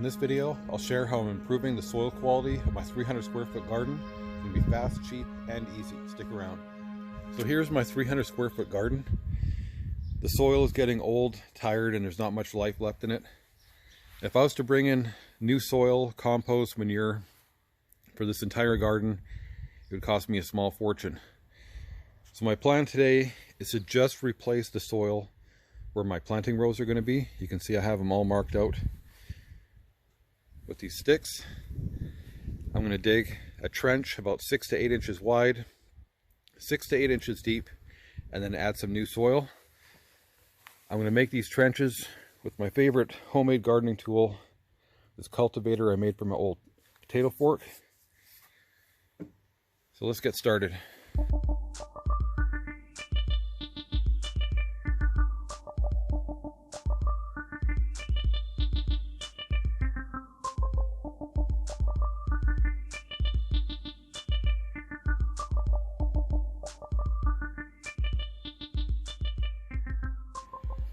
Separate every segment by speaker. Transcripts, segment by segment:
Speaker 1: In this video, I'll share how I'm improving the soil quality of my 300 square foot garden. It's going to be fast, cheap, and easy. Stick around. So here's my 300 square foot garden. The soil is getting old, tired, and there's not much life left in it. If I was to bring in new soil, compost, manure for this entire garden, it would cost me a small fortune. So my plan today is to just replace the soil where my planting rows are going to be. You can see I have them all marked out with these sticks. I'm going to dig a trench about 6 to 8 inches wide, 6 to 8 inches deep, and then add some new soil. I'm going to make these trenches with my favorite homemade gardening tool, this cultivator I made from my old potato fork. So let's get started.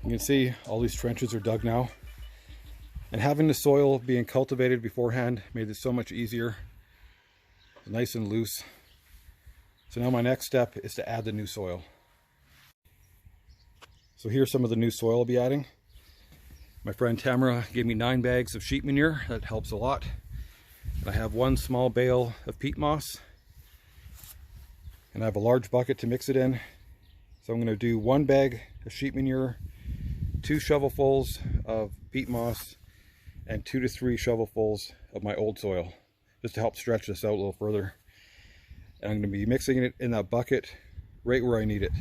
Speaker 1: You can see all these trenches are dug now, and having the soil being cultivated beforehand made it so much easier. It's nice and loose. So now my next step is to add the new soil. So here's some of the new soil I'll be adding. My friend Tamara gave me 9 bags of sheep manure. That helps a lot. And I have 1 small bale of peat moss, and I have a large bucket to mix it in. So I'm going to do 1 bag of sheep manure, 2 shovelfuls of peat moss, and 2 to 3 shovelfuls of my old soil, just to help stretch this out a little further. And I'm going to be mixing it in that bucket right where I need it.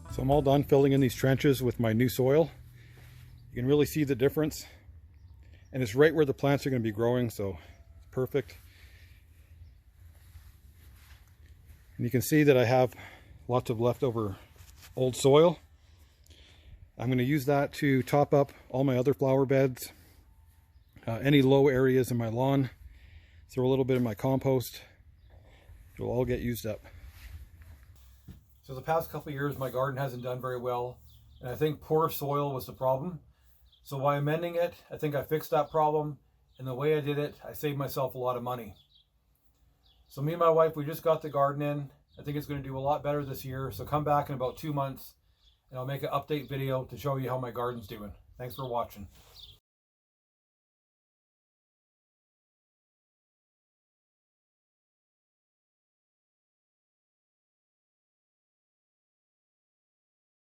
Speaker 1: So I'm all done filling in these trenches with my new soil. You can really see the difference, and it's right where the plants are going to be growing, so it's perfect. And you can see that I have lots of leftover old soil. I'm going to use that to top up all my other flower beds, any low areas in my lawn, throw a little bit of my compost. It'll all get used up. So the past couple of years, my garden hasn't done very well, and I think poor soil was the problem. So by amending it, I think I fixed that problem, and the way I did it, I saved myself a lot of money. So me and my wife, we just got the garden in. I think it's going to do a lot better this year, so come back in about 2 months, and I'll make an update video to show you how my garden's doing. Thanks for watching.